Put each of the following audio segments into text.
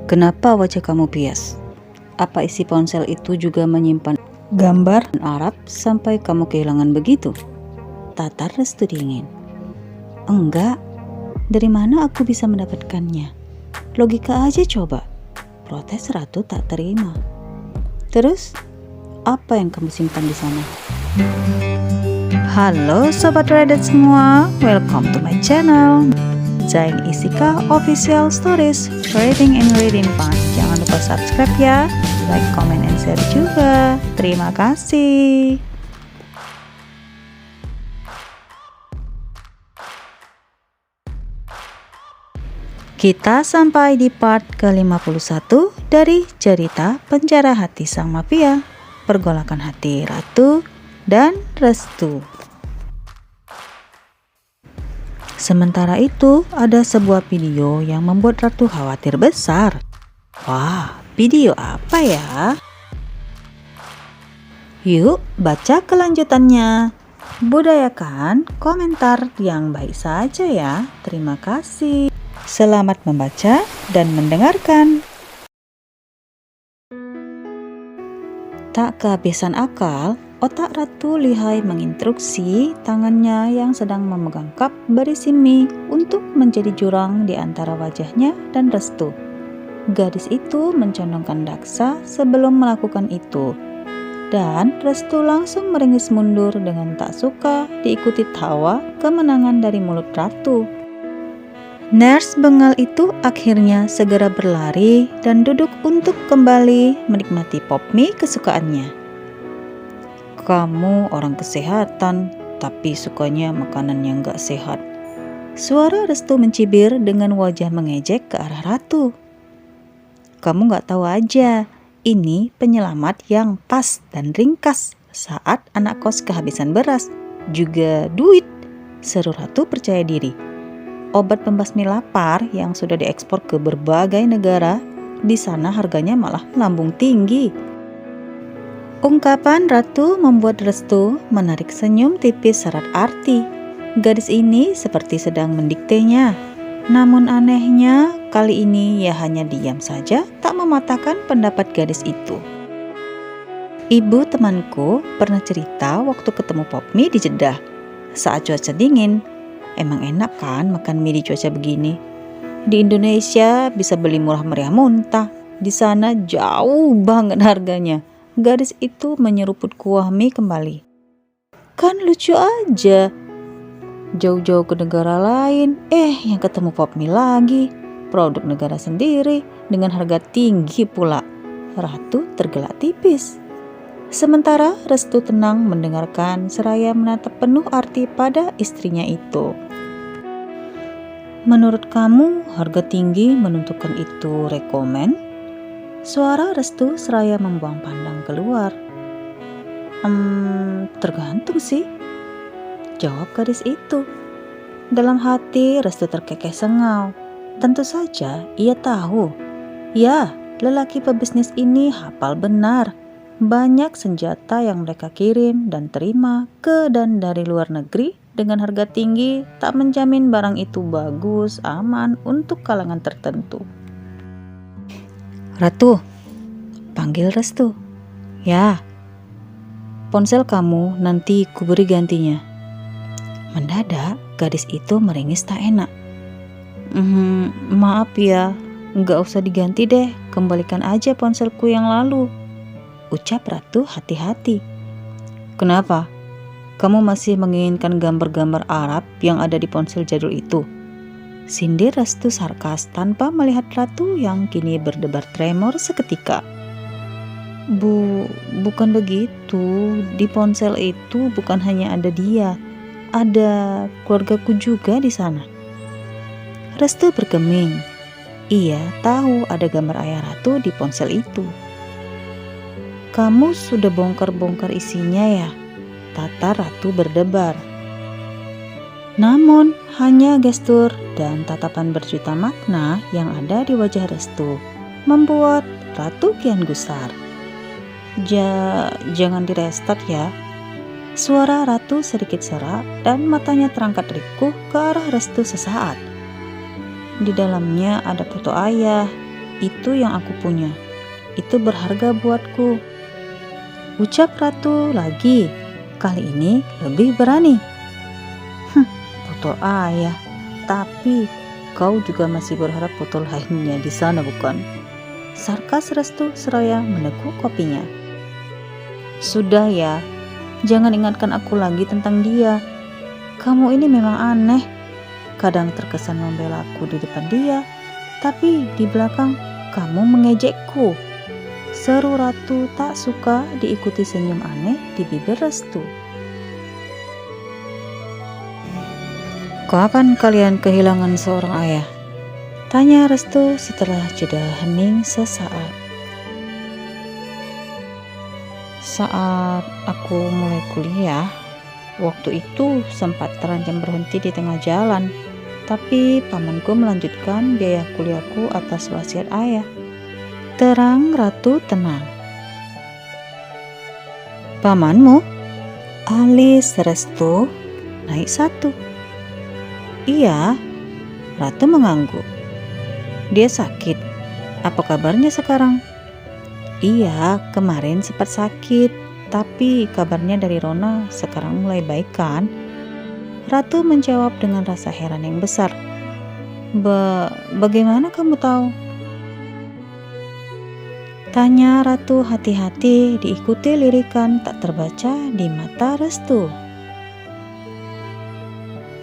Kenapa wajah kamu bias? Apa isi ponsel itu juga menyimpan gambar Arab sampai kamu kehilangan begitu? Tatar Restu dingin. Enggak, dari mana aku bisa mendapatkannya? Logika aja coba. Protes Ratu tak terima. Terus, apa yang kamu simpan di sana? Halo Sobat Reddit semua, welcome to my channel Zain Isika Official Stories, Reading and Reading Fun. Jangan lupa subscribe ya, like, comment, and share juga. Terima kasih. Kita sampai di part ke-51 dari cerita Penjara Hati Sang Mafia, Pergolakan Hati Ratu dan Restu. Sementara itu, ada sebuah video yang membuat Ratu khawatir besar. Wah, video apa ya? Yuk, baca kelanjutannya. Budayakan komentar yang baik saja ya. Terima kasih. Selamat membaca dan mendengarkan. Tak kehabisan akal, otak Ratu lihai menginstruksi tangannya yang sedang memegang cup berisi mie untuk menjadi jurang di antara wajahnya dan Restu. Gadis itu mencondongkan daksa sebelum melakukan itu, dan Restu langsung meringis mundur dengan tak suka diikuti tawa kemenangan dari mulut Ratu. Nurse bengal itu akhirnya segera berlari dan duduk untuk kembali menikmati pop mie kesukaannya. Kamu orang kesehatan, tapi sukanya makanan yang gak sehat. Suara Restu mencibir dengan wajah mengejek ke arah Ratu. Kamu gak tahu aja, ini penyelamat yang pas dan ringkas saat anak kos kehabisan beras, juga duit, seru Ratu percaya diri. Obat pembasmi lapar yang sudah diekspor ke berbagai negara, di sana harganya malah melambung tinggi. Ungkapan Ratu membuat Restu menarik senyum tipis syarat arti. Gadis ini seperti sedang mendiktenya. Namun anehnya, kali ini ia hanya diam saja, tak mematahkan pendapat gadis itu. Ibu temanku pernah cerita waktu ketemu pop mie di Jeddah. Saat cuaca dingin, emang enak kan makan mie di cuaca begini? Di Indonesia bisa beli murah meriah muntah, di sana jauh banget harganya. Gadis itu menyeruput kuah mie kembali. Kan lucu aja, jauh-jauh ke negara lain, yang ketemu pop mie lagi, produk negara sendiri dengan harga tinggi pula. Ratu tergelak tipis. Sementara Restu tenang mendengarkan seraya menatap penuh arti pada istrinya itu. Menurut kamu harga tinggi menentukan itu rekomen? Suara Restu seraya membuang pandang keluar. Tergantung sih, jawab gadis itu. Dalam hati Restu terkekeh sengau. Tentu saja ia tahu. Ya, lelaki pebisnis ini hafal benar. Banyak senjata yang mereka kirim dan terima ke dan dari luar negeri dengan harga tinggi tak menjamin barang itu bagus, aman untuk kalangan tertentu. Ratu, panggil Restu. Ya, ponsel kamu nanti kuberi gantinya. Mendadak gadis itu meringis tak enak. Maaf ya, nggak usah diganti deh, kembalikan aja ponselku yang lalu, ucap Ratu hati-hati. Kenapa? Kamu masih menginginkan gambar-gambar Arab yang ada di ponsel jadul itu? Sindir Restu sarkas tanpa melihat Ratu yang kini berdebar tremor seketika. Bukan begitu. Di ponsel itu bukan hanya ada dia, ada keluargaku juga di sana. Restu bergeming. Ia tahu ada gambar ayah Ratu di ponsel itu. Kamu sudah bongkar-bongkar isinya ya? Tata Ratu berdebar. Namun hanya gestur dan tatapan berjuta makna yang ada di wajah Restu membuat Ratu kian gusar. Jangan direstart ya. Suara Ratu sedikit serak dan matanya terangkat rikuh ke arah Restu sesaat. Di dalamnya ada foto ayah. itu yang aku punya. Itu berharga buatku. Ucap ratu lagi, kali ini lebih berani. Botol ayah, tapi kau juga masih berharap botol lainnya di sana, bukan? Sarkas Restu seraya meneguk kopinya. Sudah ya, jangan ingatkan aku lagi tentang dia. Kamu ini memang aneh. Kadang terkesan membela aku di depan dia, tapi di belakang kamu mengejekku. Seru ratu tak suka diikuti senyum aneh di bibir Restu. Kapan kalian kehilangan seorang ayah? Tanya Restu setelah jeda hening sesaat. Saat aku mulai kuliah, waktu itu sempat terancam berhenti di tengah jalan. Tapi pamanku melanjutkan biaya kuliahku atas wasiat ayah. Terang ratu tenang. Pamanmu? Alis Restu naik satu. Iya, ratu mengangguk. Dia sakit. Apa kabarnya sekarang? Iya, kemarin sempat sakit. Tapi kabarnya dari Rona sekarang mulai baik kan? Ratu menjawab dengan rasa heran yang besar. Bagaimana kamu tahu? Tanya ratu hati-hati, diikuti lirikan tak terbaca di mata Restu.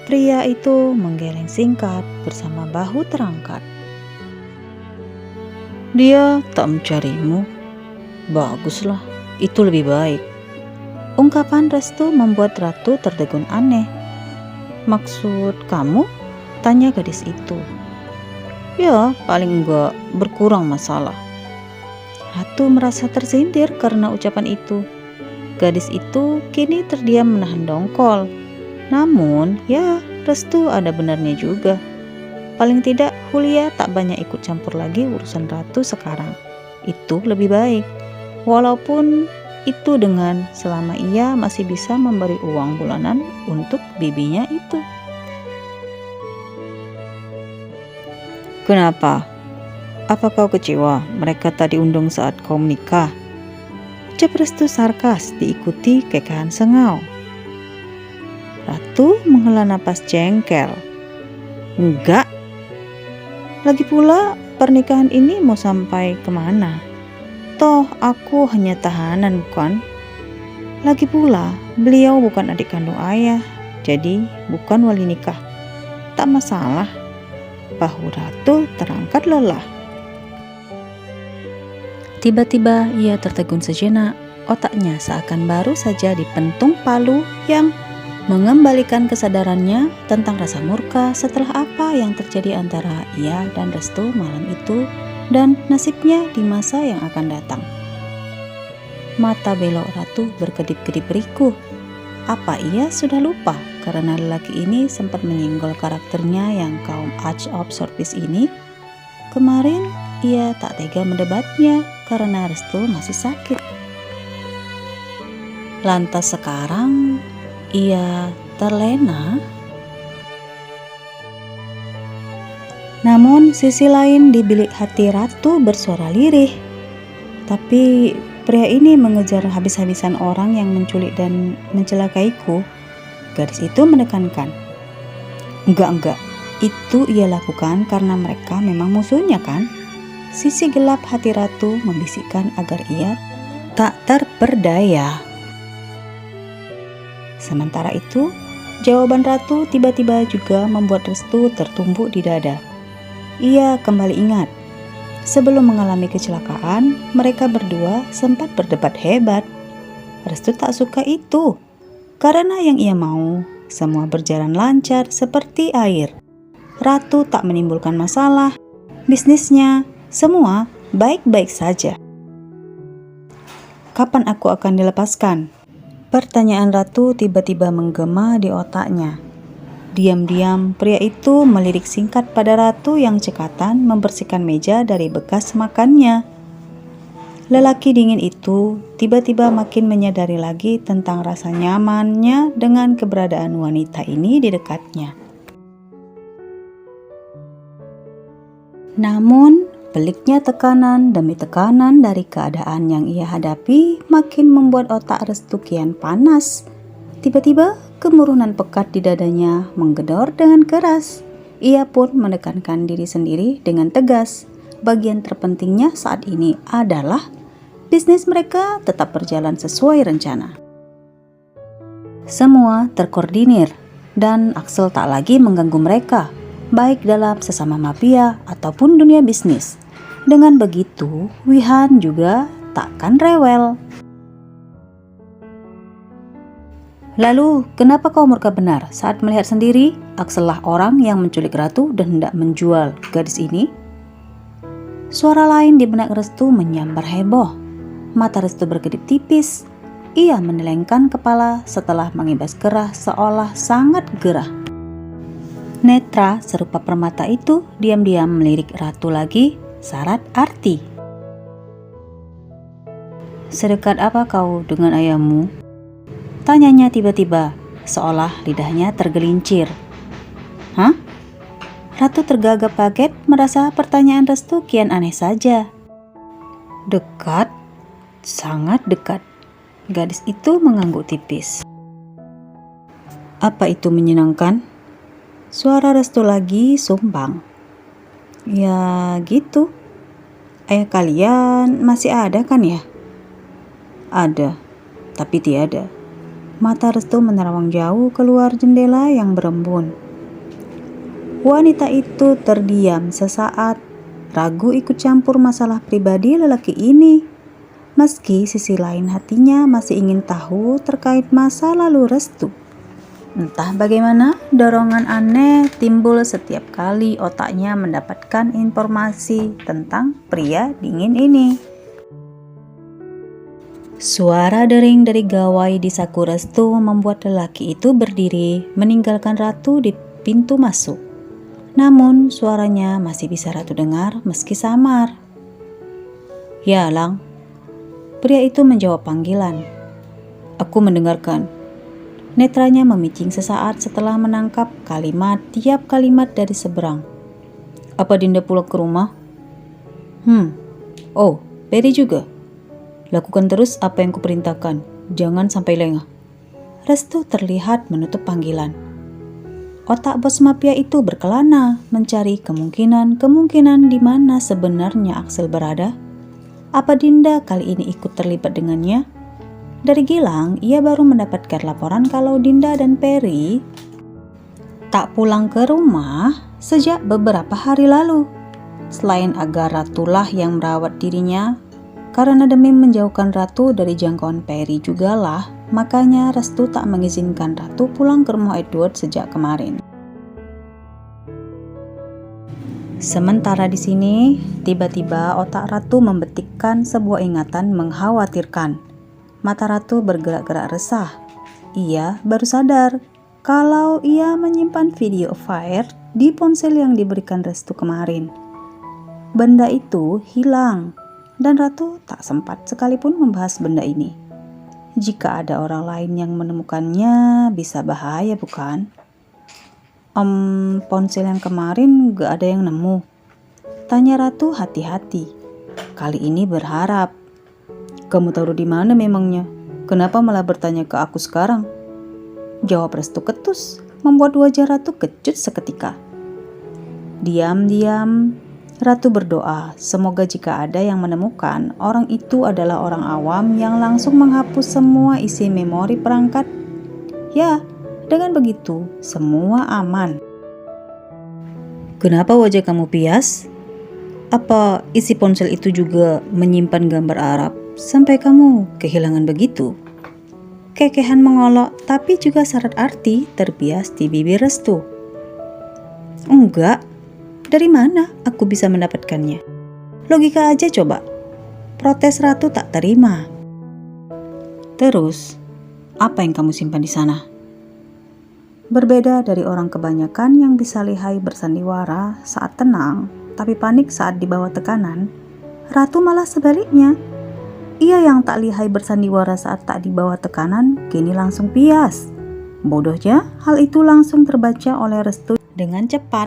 Pria itu menggeleng singkat bersama bahu terangkat. Dia tak mencarimu. Baguslah, itu lebih baik. Ungkapan Restu membuat ratu tertegun aneh. Maksud kamu? Tanya gadis itu. Ya, paling enggak berkurang masalah. Ratu merasa tersindir karena ucapan itu. Gadis itu kini terdiam menahan dongkol. Namun, ya, Restu ada benarnya juga. Paling tidak, Hulia tak banyak ikut campur lagi urusan ratu sekarang. Itu lebih baik. Walaupun itu dengan selama ia masih bisa memberi uang bulanan untuk bibinya itu. Kenapa? Apa kau kecewa mereka tak diundang saat kau menikah? Ucap Restu sarkas diikuti kekahan sengau. Ratu menghela napas jengkel. Enggak. Lagi pula pernikahan ini mau sampai kemana? Toh aku hanya tahanan, bukan? Lagi pula beliau bukan adik kandung ayah, jadi bukan wali nikah. Tak masalah. Bahu ratu terangkat lelah. Tiba-tiba ia tertegun sejenak. Otaknya seakan baru saja dipentung palu yang mengembalikan kesadarannya tentang rasa murka setelah apa yang terjadi antara ia dan Restu malam itu dan nasibnya di masa yang akan datang. Mata belok ratu berkedip-kedip ricuh. Apa ia sudah lupa karena lelaki ini sempat menyenggol karakternya yang kaum Arch of Service ini? Kemarin ia tak tega mendebatnya karena Restu masih sakit. Lantas sekarang ia terlena. Namun sisi lain di bilik hati ratu bersuara lirih. Tapi pria ini mengejar habis-habisan orang yang menculik dan mencelakaiku. Gadis itu menekankan. Enggak. Itu ia lakukan karena mereka memang musuhnya kan? Sisi gelap hati ratu membisikkan agar ia tak terperdaya. Sementara itu, jawaban ratu tiba-tiba juga membuat Restu tertumbuk di dada. Ia kembali ingat, sebelum mengalami kecelakaan, mereka berdua sempat berdebat hebat. Restu tak suka itu, karena yang ia mau, semua berjalan lancar seperti air. Ratu tak menimbulkan masalah, bisnisnya, semua baik-baik saja. Kapan aku akan dilepaskan? Pertanyaan ratu tiba-tiba menggema di otaknya. Diam-diam pria itu melirik singkat pada ratu yang cekatan membersihkan meja dari bekas makannya. Lelaki dingin itu tiba-tiba makin menyadari lagi tentang rasa nyamannya dengan keberadaan wanita ini di dekatnya. Namun Peliknya tekanan demi tekanan dari keadaan yang ia hadapi makin membuat otak Restu kian panas. Tiba-tiba kemurungan pekat di dadanya menggedor dengan keras. Ia pun menekankan diri sendiri dengan tegas. Bagian terpentingnya saat ini adalah bisnis mereka tetap berjalan sesuai rencana. Semua terkoordinir dan Axel tak lagi mengganggu mereka, baik dalam sesama mafia ataupun dunia bisnis. Dengan begitu, Wihan juga takkan rewel. Lalu, kenapa kau murka benar saat melihat sendiri Axel lah orang yang menculik Ratu dan hendak menjual gadis ini? Suara lain di benak Restu menyambar heboh. Mata Restu berkedip tipis. Ia menelengkan kepala setelah mengibas kerah seolah sangat gerah. Netra serupa permata itu diam-diam melirik Ratu lagi, syarat arti. Sedekat apa kau dengan ayahmu? Tanyanya tiba-tiba, seolah lidahnya tergelincir. Hah? Ratu tergagap kaget merasa pertanyaan Restu kian aneh saja. Dekat? Sangat dekat. Gadis itu mengangguk tipis. Apa itu menyenangkan? Suara Restu lagi sumbang. Ya gitu. Ayah kalian masih ada kan ya? Ada, tapi tiada. Mata Restu menerawang jauh keluar jendela yang berembun. Wanita itu terdiam sesaat, ragu ikut campur masalah pribadi lelaki ini. Meski sisi lain hatinya masih ingin tahu terkait masa lalu Restu. Entah bagaimana, dorongan aneh timbul setiap kali otaknya mendapatkan informasi tentang pria dingin ini. Suara dering dari gawai di saku Restu membuat lelaki itu berdiri meninggalkan Ratu di pintu masuk. Namun suaranya masih bisa Ratu dengar meski samar. Ya Lang, pria itu menjawab panggilan. Aku mendengarkan. Netranya memicing sesaat setelah menangkap tiap kalimat dari seberang. Apa Dinda pulang ke rumah? Oh, Peri juga. Lakukan terus apa yang kuperintahkan. Jangan sampai lengah. Restu terlihat menutup panggilan. Otak bos mafia itu berkelana mencari kemungkinan di mana sebenarnya Axel berada. Apa Dinda kali ini ikut terlibat dengannya? Dari Gilang, ia baru mendapatkan laporan kalau Dinda dan Peri tak pulang ke rumah sejak beberapa hari lalu. Selain agar Ratulah yang merawat dirinya, karena demi menjauhkan Ratu dari jangkauan Peri jugalah, makanya Restu tak mengizinkan Ratu pulang ke rumah Edward sejak kemarin. Sementara di sini, tiba-tiba otak Ratu membetikkan sebuah ingatan mengkhawatirkan. Mata Ratu bergerak-gerak resah. Ia baru sadar kalau ia menyimpan video fire di ponsel yang diberikan Restu kemarin. Benda itu hilang dan Ratu tak sempat sekalipun membahas benda ini. Jika ada orang lain yang menemukannya, bisa bahaya bukan? Ponsel yang kemarin gak ada yang nemu. Tanya Ratu hati-hati. Kali ini berharap. Kamu taruh di mana memangnya? Kenapa malah bertanya ke aku sekarang? Jawab Restu ketus, membuat wajah Ratu kecut seketika. Diam-diam, Ratu berdoa, semoga jika ada yang menemukan, orang itu adalah orang awam yang langsung menghapus semua isi memori perangkat. Ya, dengan begitu, semua aman. Kenapa wajah kamu pias? Apa isi ponsel itu juga menyimpan gambar Arab? Sampai kamu kehilangan begitu? Kekehan mengolok tapi juga syarat arti terbias di bibir Restu. Enggak, dari mana aku bisa mendapatkannya? Logika aja coba. Protes Ratu tak terima. Terus, apa yang kamu simpan di sana? Berbeda dari orang kebanyakan yang bisa lihai bersandiwara saat tenang, tapi panik saat di bawah tekanan, Ratu malah sebaliknya. Ia yang tak lihai bersandiwara saat tak di bawah tekanan, kini langsung pias. Bodohnya, hal itu langsung terbaca oleh Restu dengan cepat.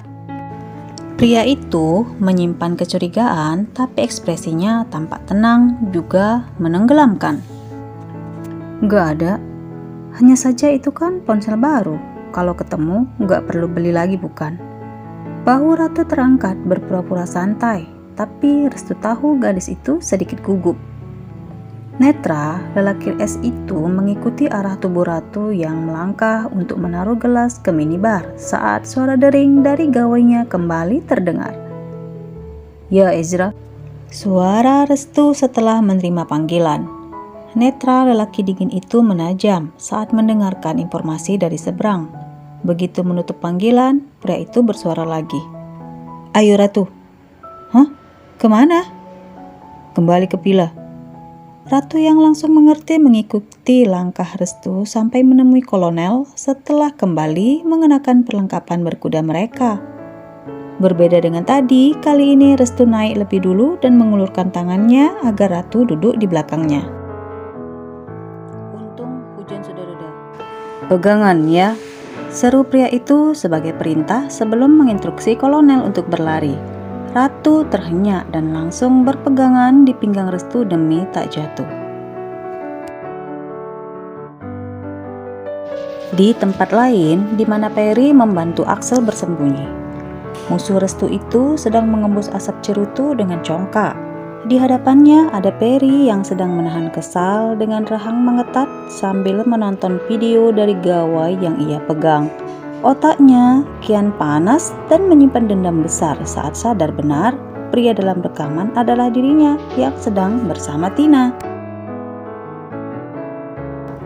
Pria itu menyimpan kecurigaan, tapi ekspresinya tampak tenang juga menenggelamkan. Gak ada, hanya saja itu kan ponsel baru. Kalau ketemu, gak perlu beli lagi bukan? Bahu Ratu terangkat berpura-pura santai, tapi Restu tahu gadis itu sedikit gugup. Netra, lelaki es itu mengikuti arah tubuh Ratu yang melangkah untuk menaruh gelas ke minibar saat suara dering dari gawainya kembali terdengar. Ya Ezra, suara Restu setelah menerima panggilan. Netra lelaki dingin itu menajam saat mendengarkan informasi dari seberang. Begitu menutup panggilan, pria itu bersuara lagi. Ayo Ratu. Hah? Kemana? Kembali ke villa. Ratu yang langsung mengerti mengikuti langkah Restu sampai menemui kolonel setelah kembali mengenakan perlengkapan berkuda mereka. Berbeda dengan tadi, kali ini Restu naik lebih dulu dan mengulurkan tangannya agar Ratu duduk di belakangnya. Untung hujan sudah reda. Pegangan ya, seru pria itu sebagai perintah sebelum menginstruksi kolonel untuk berlari. Ratu terhenyak dan langsung berpegangan di pinggang Restu demi tak jatuh. Di tempat lain, di mana Peri membantu Axel bersembunyi, musuh Restu itu sedang mengembus asap cerutu dengan congkak. Di hadapannya ada Peri yang sedang menahan kesal dengan rahang mengetat sambil menonton video dari gawai yang ia pegang. Otaknya kian panas dan menyimpan dendam besar saat sadar benar pria dalam rekaman adalah dirinya yang sedang bersama Tina.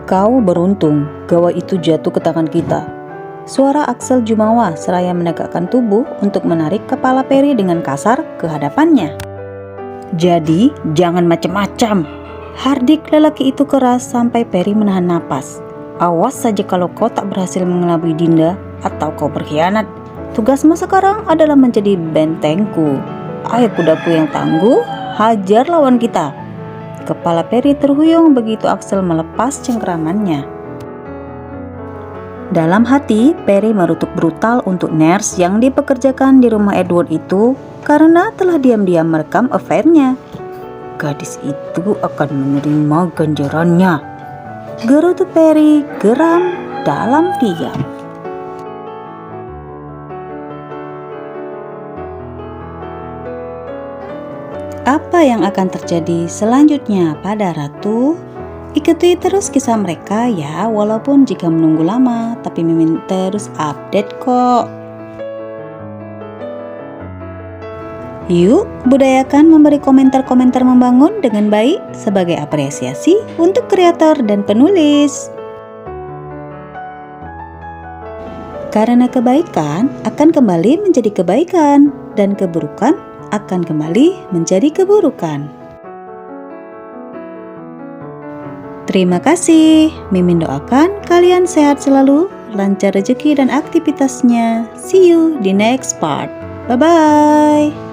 Kau beruntung, gawai itu jatuh ke tangan kita. Suara Axel jumawa seraya menegakkan tubuh untuk menarik kepala Peri dengan kasar ke hadapannya. Jadi, jangan macam-macam. Hardik lelaki itu keras sampai Peri menahan napas. Awas saja kalau kau tak berhasil mengelabui Dinda atau kau berkhianat. Tugasmu sekarang adalah menjadi bentengku. Ayo kudaku yang tangguh, hajar lawan kita. Kepala Peri terhuyung begitu Axel melepas cengkeramannya. Dalam hati, Peri merutuk brutal untuk nurse yang dipekerjakan di rumah Edward itu karena telah diam-diam merekam affair-nya. Gadis itu akan menerima ganjarannya. Gerutu Peri geram dalam diam. Apa yang akan terjadi selanjutnya pada Ratu? Ikuti terus kisah mereka ya, walaupun jika menunggu lama, tapi Mimin terus update kok. Yuk, budayakan memberi komentar-komentar membangun dengan baik sebagai apresiasi untuk kreator dan penulis. Karena kebaikan akan kembali menjadi kebaikan dan keburukan akan kembali menjadi keburukan. Terima kasih. Mimin doakan kalian sehat selalu, lancar rezeki dan aktivitasnya. See you di next part. Bye-bye.